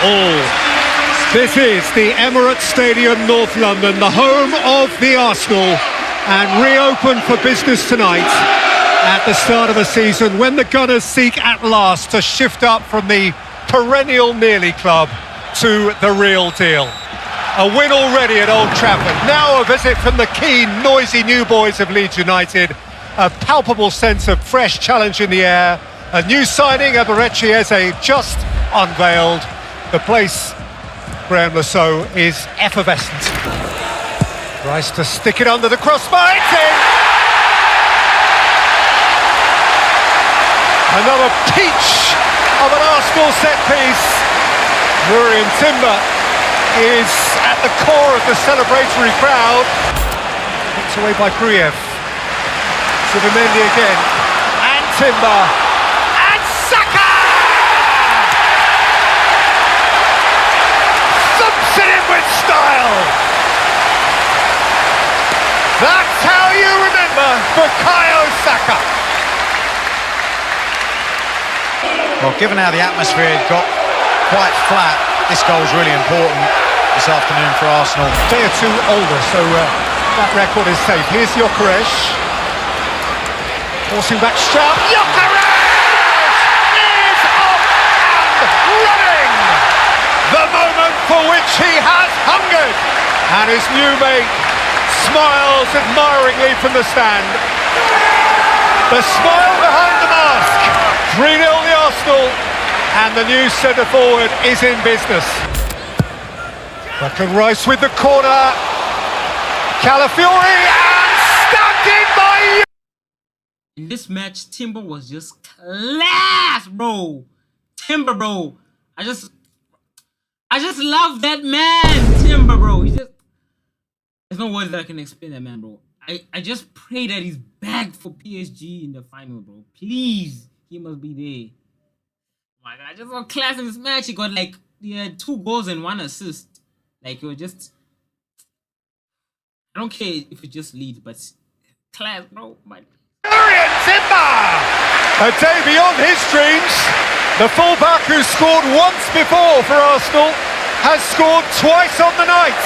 all. This is the Emirates Stadium, North London, the home of the Arsenal, and reopened for business tonight at the start of a season when the Gunners seek at last to shift up from the perennial nearly club to the real deal. A win already at Old Trafford, now a visit from the keen, noisy new boys of Leeds United, a palpable sense of fresh challenge in the air, a new signing, Eberechi Eze, just unveiled. The place, Graham Lasso, is effervescent. Tries to stick it under the crossbar, it's in! Another peach of an Arsenal set piece. Murian Timber is at the core of the celebratory crowd. Picked away by Gruyev. Zubimendi again, and Timber, and Saka! Thumps it in with style! That's how you remember Bukayo Saka! Well, given how the atmosphere had got quite flat, this goal is really important this afternoon for Arsenal. A day or two older, so that record is safe. Here's Gyökeres. Forcing back Stroud. Gyökeres is up and running! The moment for which he has hungered! And his new mate smiles admiringly from the stand. The smile behind the mask. 3-0 the Arsenal, and the new centre-forward is in business. Declan Rice with the corner. Calafiori, and stabbed in by... In this match, Timber was just class, bro. Timber, bro. I just love that man, Timber, bro. There's no words that I can explain that man, bro. I just pray that he's back for PSG in the final, bro. Please, he must be there. Oh my God, I just saw class in this match. He had 2 goals and 1 assist. Like, it was just... I don't care if it just leads, but class, bro. Murian Timber! A day beyond his dreams. The fullback who scored once before for Arsenal has scored twice on the night.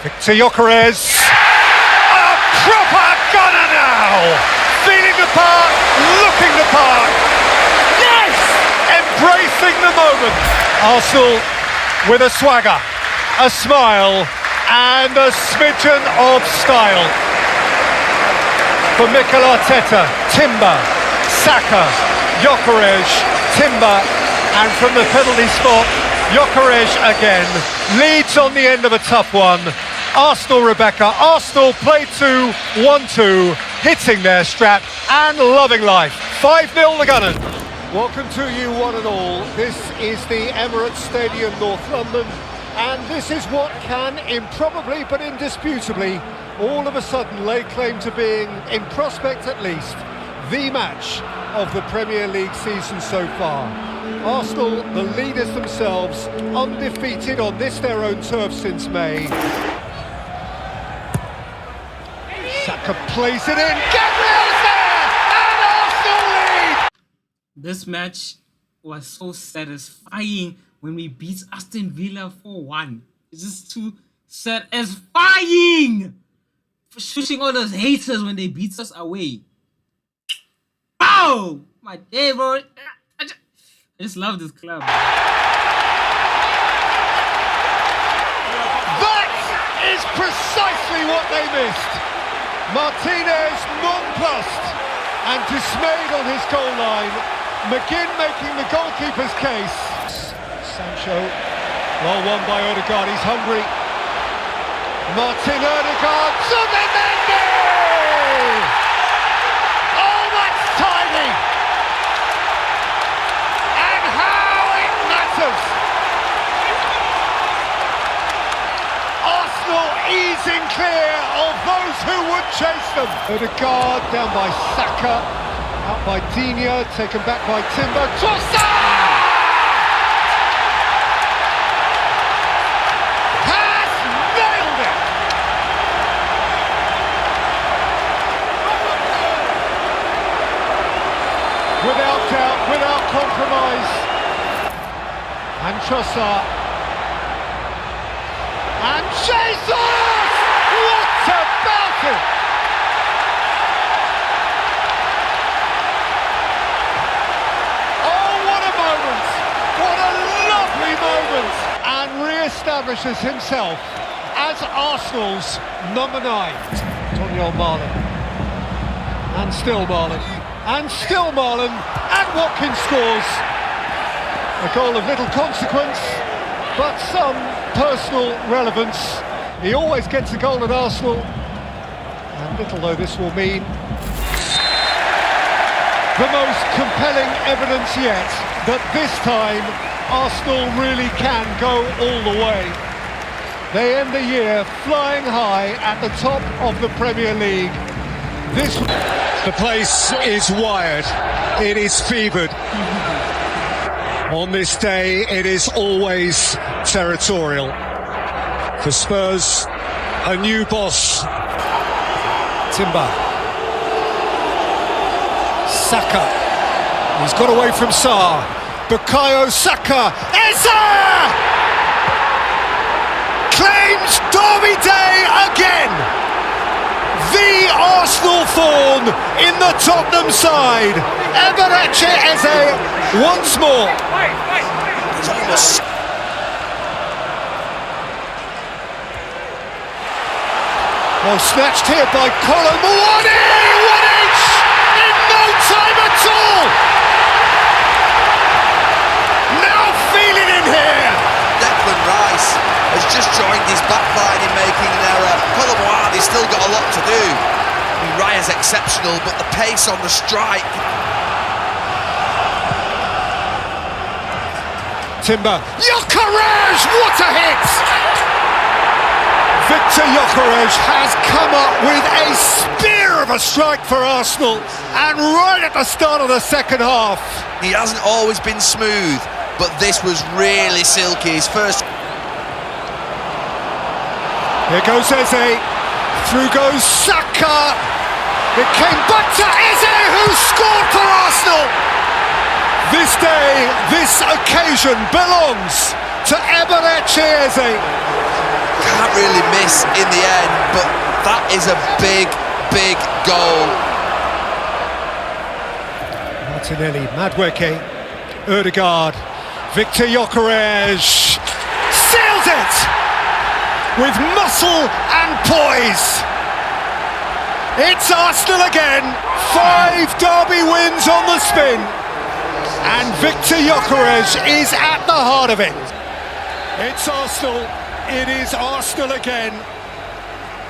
Victor Gyökeres. A proper gunner now! Feeling the part, looking the part. Yes! Embracing the moment. Arsenal with a swagger, a smile, and a smidgen of style. For Mikel Arteta, Timber, Saka, Gyökeres, Timber, and from the penalty spot, Gyökeres again. Leeds on the end of a tough one. Arsenal, Rebecca. Arsenal play 2, 1-2, hitting their strap and loving life. 5-0 the Gunners. Welcome to you one and all. This is the Emirates Stadium, North London. And this is what can, improbably but indisputably, all of a sudden lay claim to being, in prospect at least, the match of the Premier League season so far. Arsenal, the leaders themselves, undefeated on this their own turf since May. Saka plays it in, Gabriel's there, and Arsenal lead! This match was so satisfying when we beat Aston Villa 4-1. It's just too satisfying! For shooting all those haters when they beat us away. Wow! My day, bro. I just love this club. That is precisely what they missed. Martinez nonplussed and dismayed on his goal line. McGinn making the goalkeeper's case. Sancho, well won by Odegaard, he's hungry. Martin Odegaard, Zubimendi! Oh, that's tiny! And how it matters! Arsenal easing clear of those who would chase them. Odegaard down by Saka, out by Digne, taken back by Timber. Trossard! Has nailed it! Without knocked out without compromise. And Trossard. And Jesus! What about it? Oh, what a moment! What a lovely moment! And re-establishes himself as Arsenal's number 9. Donyell Marlon. And still Marlon. And still Marlon. And Watkins scores. A goal of little consequence, but some personal relevance. He always gets a goal at Arsenal, and little though this will mean. The most compelling evidence yet that this time Arsenal really can go all the way. They end the year flying high at the top of the Premier League. The place is wired, it is fevered. On this day, it is always territorial. For Spurs, a new boss. Timber. Saka. He's got away from Sarr. Bukayo Saka. Eza! Claims Derby Day again! The Arsenal thorn in the Tottenham side. Eberechi Eze once more. Well, snatched here by Kolo Muani. 1-inch in no time at all. Now feeling in here. Declan Rice has just joined his backline in making an error. Kolo Muani's still got a lot to do. I mean, Raya's exceptional, but the pace on the strike. Timber. Gyökeres! What a hit! Viktor Gyökeres has come up with a spear of a strike for Arsenal, and right at the start of the second half. He hasn't always been smooth, but this was really silky. His first. Here goes Eze. Through goes Saka. It came back to Eze, who scored for Arsenal. This day, this occasion belongs to Eberechi Eze. Can't really miss in the end, but that is a big, big goal. Martinelli, Madueke, Ødegaard, Viktor Gyökeres seals it with muscle and poise. It's Arsenal again, 5 derby wins on the spin, and Viktor Gyökeres is at the heart of it. It's Arsenal. It is Arsenal again,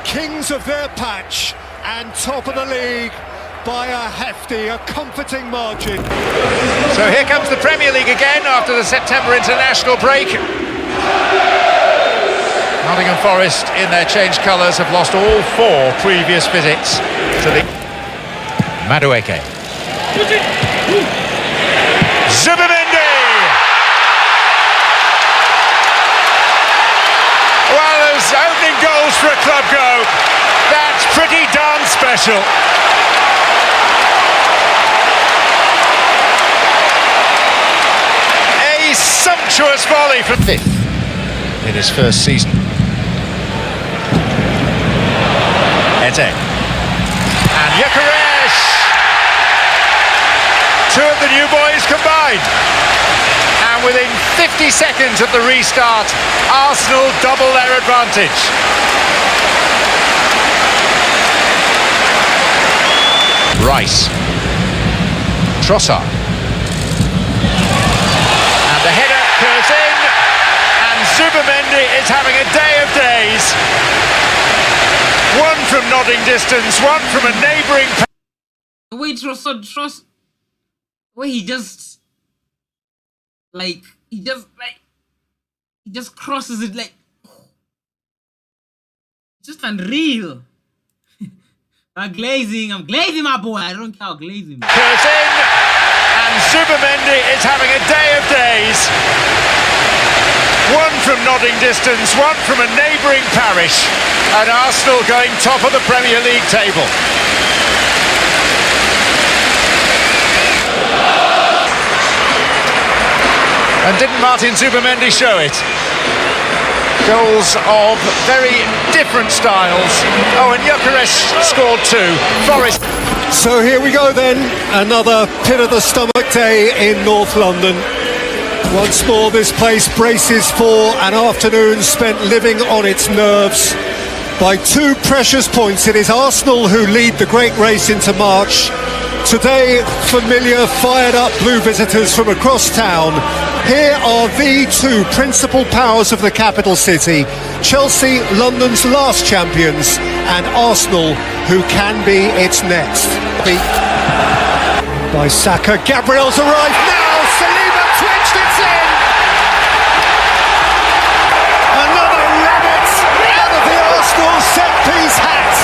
kings of their patch and top of the league by a hefty, a comforting margin. So here comes the Premier League again after the September international break. Nottingham Forest, in their changed colours, have lost all 4 previous visits to the... Madueke. Zubimendi! Well, those opening goals for a club go. That's pretty darn special. A sumptuous volley from 5th in his first season. Eze. And Gyökeres! 2 of the new boys combined. And within 50 seconds of the restart, Arsenal double their advantage. Rice. Trossard. And the header curves in, and Zubimendi is having a day of days. One from nodding distance, one from a neighbouring... The way Trossard, where he just crosses it like, just unreal. I'm glazing my boy. I don't care how glazing. Curves in, and Zubimendi is having a day of days. One from nodding distance, one from a neighbouring parish, and Arsenal going top of the Premier League table. And didn't Martin Zubimendi show it? Goals of very different styles. Oh, and Gyökeres scored two. Forest. So here we go then, another pit of the stomach day in North London. Once more this place braces for an afternoon spent living on its nerves. By 2 precious points, it is Arsenal who lead the great race into March. Today, familiar, fired-up Blue visitors from across town. Here are the 2 principal powers of the capital city. Chelsea, London's last champions, and Arsenal, who can be its next. By Saka, Gabriel's arrived now, Saliba twitched, it's in! Another rabbit out of the Arsenal set-piece hat!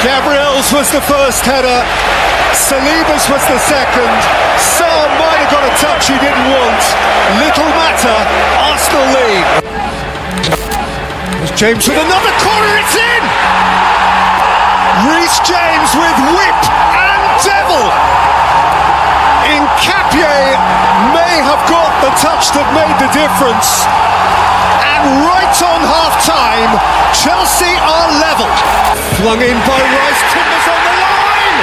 Gabriel's was the first header, Saliba's was the second. Sam might have got a touch he didn't want. Little matter, Arsenal lead. There's James with another corner, it's in! Reece James with whip and devil! Nkapie may have got the touch that made the difference. And right on half-time, Chelsea are level. Flung in by Rice, Timbers on the line!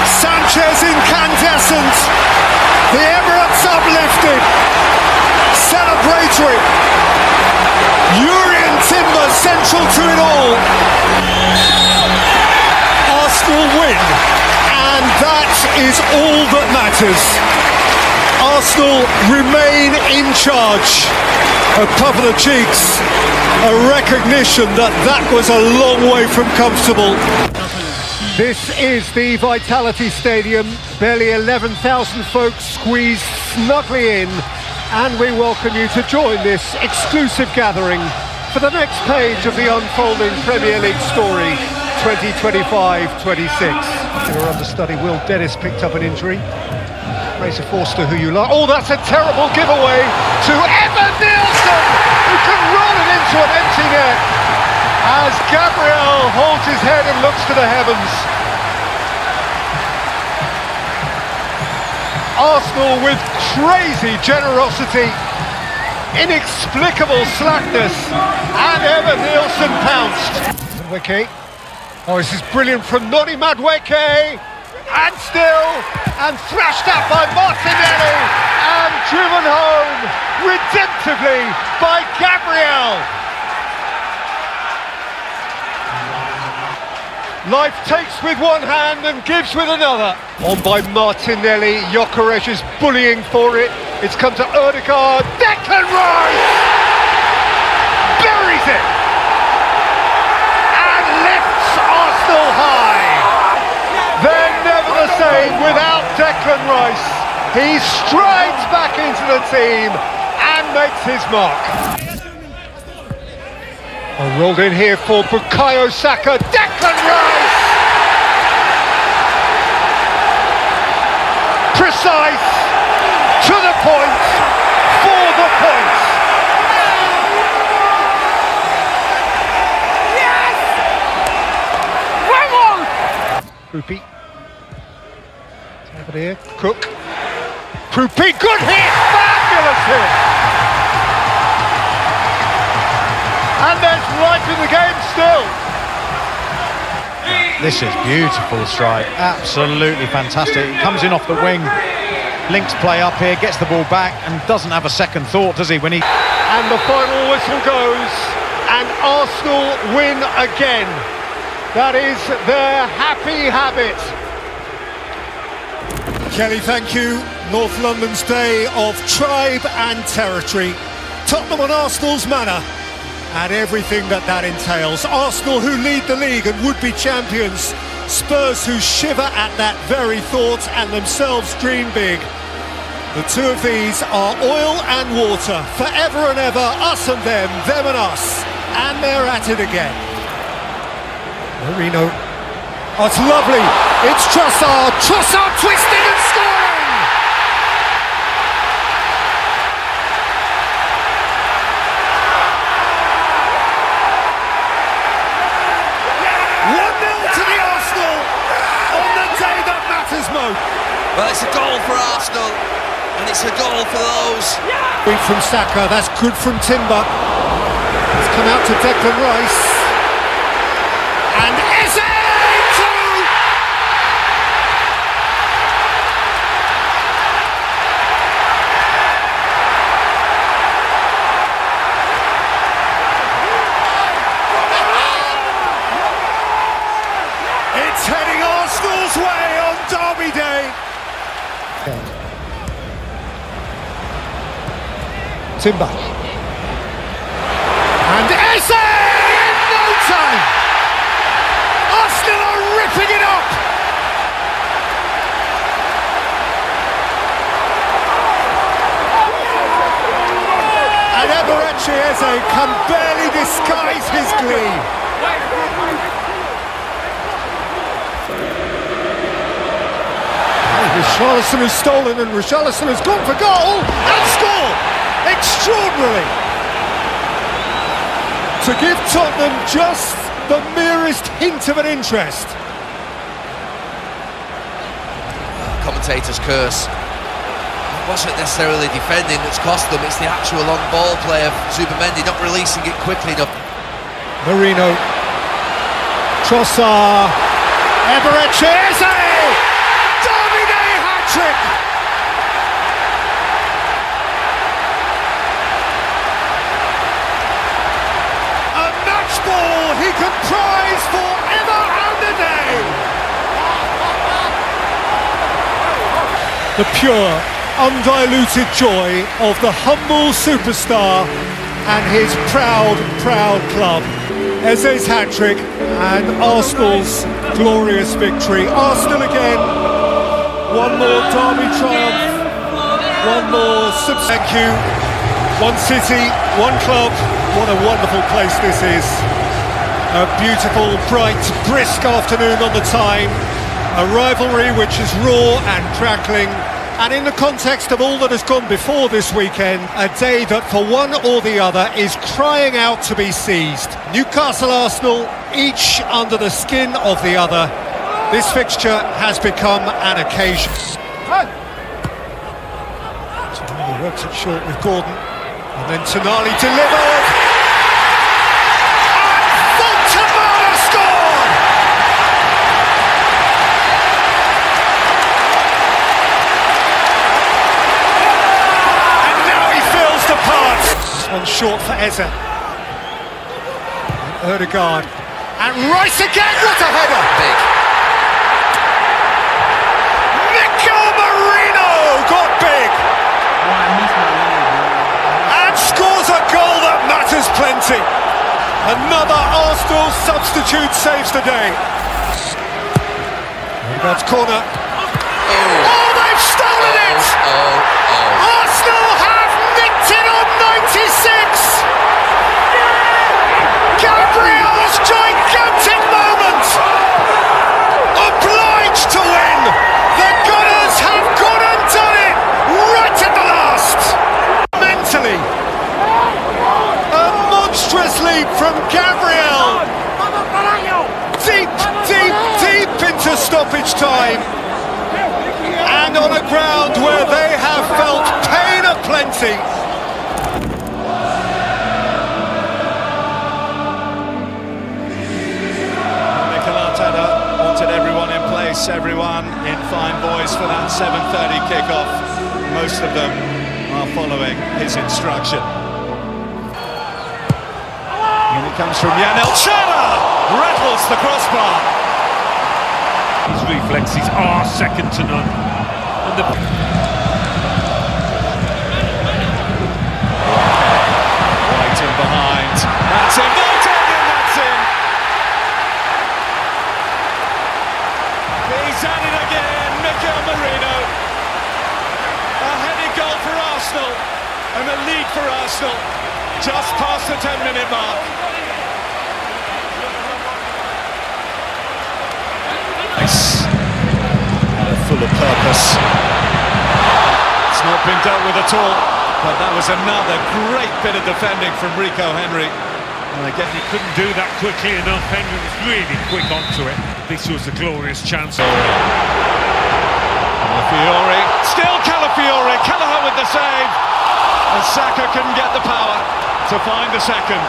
Sanchez incandescent. The Emirates uplifted. Celebratory. Jurrien Timber central to it all. Arsenal win. And that is all that matters. Arsenal remain in charge. A puff of the cheeks. A recognition that that was a long way from comfortable. This is the Vitality Stadium. Barely 11,000 folks squeezed snugly in. And we welcome you to join this exclusive gathering for the next page of the unfolding Premier League story, 2025-26. Your understudy Will Dennis picked up an injury. Fraser Forster, who you like. Oh, that's a terrible giveaway to Evan Nielsen, who can roll it into an empty net as Gabriel holds his head and looks to the heavens. Arsenal with crazy generosity, inexplicable slackness, and Evan Nielsen pounced. Madueke. Oh, this is brilliant from Noni Madueke. And still, and thrashed out by Martinelli, and driven home redemptively by Gabriel. Life takes with one hand and gives with another. On by Martinelli, Gyökeres is bullying for it. It's come to Ødegaard, Declan Rice! Buries it! And lifts Arsenal high. They're never the same without Declan Rice. He strides back into the team and makes his mark. Oh, rolled in here for Bukayo Saka, Declan Rice! Precise, to the point, for the point. Yes! Poopy. Over here, Cook. Poopy, good hit! Fabulous hit! And there's life in the game still. This is beautiful strike, absolutely fantastic. It comes in off the wing, links play up here, gets the ball back and doesn't have a second thought, does he? When he... And the final whistle goes and Arsenal win again. That is their happy habit. Kelly, thank you. North London's day of tribe and territory. Tottenham on Arsenal's manor. And everything that entails. Arsenal who lead the league and would be champions. Spurs who shiver at that very thought and themselves dream big. The two of these are oil and water. Forever and ever, us and them and us. And they're at it again. Marino. Oh, it's lovely. It's Trossard. Trossard twisting and scoring! Well, it's a goal for Arsenal, and it's a goal for those. Beat from Saka, that's good from Timber. It's come out to Declan Rice. And Eze! It's heading Arsenal's way on Derby Day. Timber. And Eze in no time. Arsenal are ripping it up. And Eberechi Eze can barely disguise his glee. Richarlison has stolen and Richarlison has gone for goal and scored! Extraordinarily! To give Tottenham just the merest hint of an interest. Commentator's curse. It wasn't necessarily defending that's cost them, it's the actual on-ball play of Zubimendi not releasing it quickly enough. Marino. Trossard. Eberechi Eze! Derby Day hat-trick! A match ball he can prize forever and a day! The pure, undiluted joy of the humble superstar and his proud, proud club. Eze's hat-trick and Arsenal's glorious victory. Arsenal again. One more Derby triumph. One more thank you. One city, one club. What a wonderful place this is. A beautiful, bright, brisk afternoon on the Tyne. A rivalry which is raw and crackling. And in the context of all that has gone before this weekend, a day that for one or the other is crying out to be seized. Newcastle Arsenal, each under the skin of the other. This fixture has become an occasion. Tonali works it short with Gordon, and then Tonali delivered. And Fontamara scored! And now he fills the part. This one's short for Eze. And Ødegaard. And Rice again, what a header! Big. Got big and scores a goal that matters plenty. Another Arsenal substitute saves the day. That's corner. Oh, they've stolen it! Arsenal have nicked it on 96. Gabriel's gigantic moment. Obliged to win. The Gunners have gone and done it right at the last. Mentally, a monstrous leap from Gabriel. Deep, deep, deep into stoppage time. And on a ground where they have felt pain aplenty. Mikel Arteta wanted everyone in place, everyone in fine voice for that 7:30 kickoff. Most of them are following his instruction. And it comes from Yanel Chana, rattles the crossbar. His reflexes are second to none. And Right in behind. That's invited and that's in. He's at it again, Mikel Merino. A headed goal for Arsenal and a lead for Arsenal just past the 10-minute mark. Nice. Full of purpose. It's not been dealt with at all, but that was another great bit of defending from Rico Henry. And again, he couldn't do that quickly enough. Henry was really quick onto it. This was a glorious chance. Rafael the save, and Saka couldn't get the power to find the second.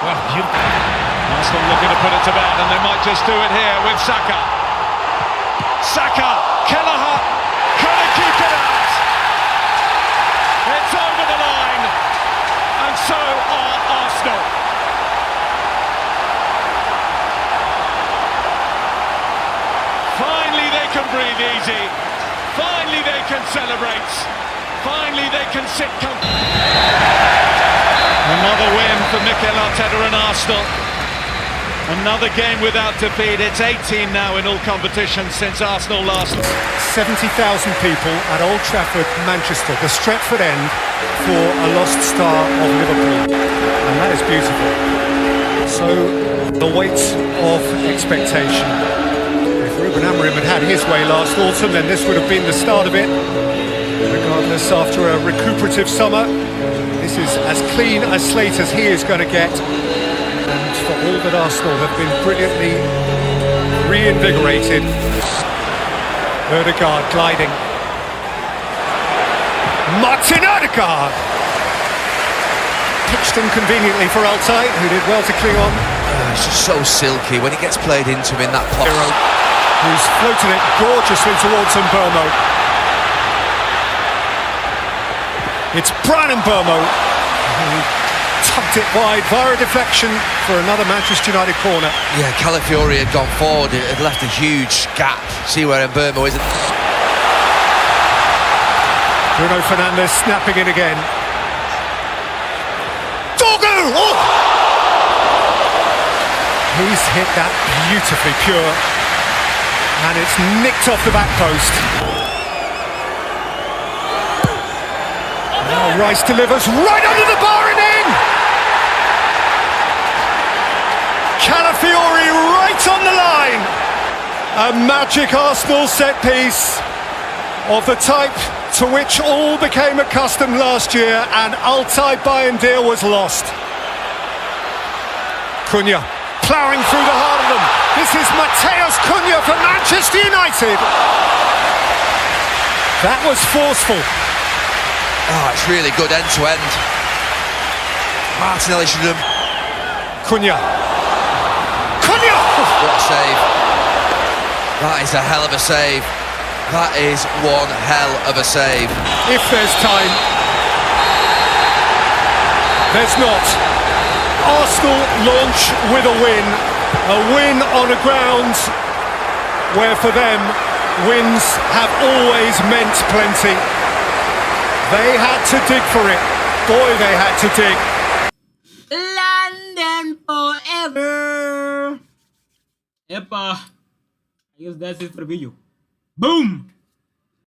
Well, Arsenal looking to put it to bed, and they might just do it here with Saka. Saka, Kelleher, can he keep it out? It's over the line, and so are Arsenal. Finally they can breathe easy. Finally they can celebrate. Finally they can sit Another win for Mikel Arteta and Arsenal. Another game without defeat. It's 18 now in all competitions since Arsenal last. 70,000 people at Old Trafford, Manchester, the Stretford end for a lost star of Liverpool. And that is beautiful. So, the weight of expectation. If Ruben Amorim had had his way last autumn, then this would have been the start of it. Regardless, after a recuperative summer, this is as clean a slate as he is going to get. And for all that Arsenal have been brilliantly reinvigorated. Ødegaard gliding. Martin Ødegaard! Pitched inconveniently for Altay, who did well to cling on. It's just so silky when it gets played into him in that pocket. Who's floated it gorgeously towards Mbeumo. It's Bryan Mbeumo who tucked it wide via a deflection for another Manchester United corner. Yeah, Calafiori had gone forward, it had left a huge gap. See where Mbeumo is. Bruno Fernandes snapping in again. Dorgu! Oh! He's hit that beautifully pure, and it's nicked off the back post. Now Rice delivers right under the bar and in! Calafiori right on the line! A magic Arsenal set piece of the type to which all became accustomed last year, and Altay Bayındır was lost. Cunha ploughing through the heart of them. This is Mateus Cunha for Manchester United. That was forceful. Oh, it's really good end to end. Martinelli should have. Cunha. Cunha! What a save. That is a hell of a save. That is one hell of a save. If there's time, there's not. Arsenal launch with a win on a ground where for them wins have always meant plenty. They had to dig for it. Boy, they had to dig. London forever. Epa. I guess that's it for the video. Boom.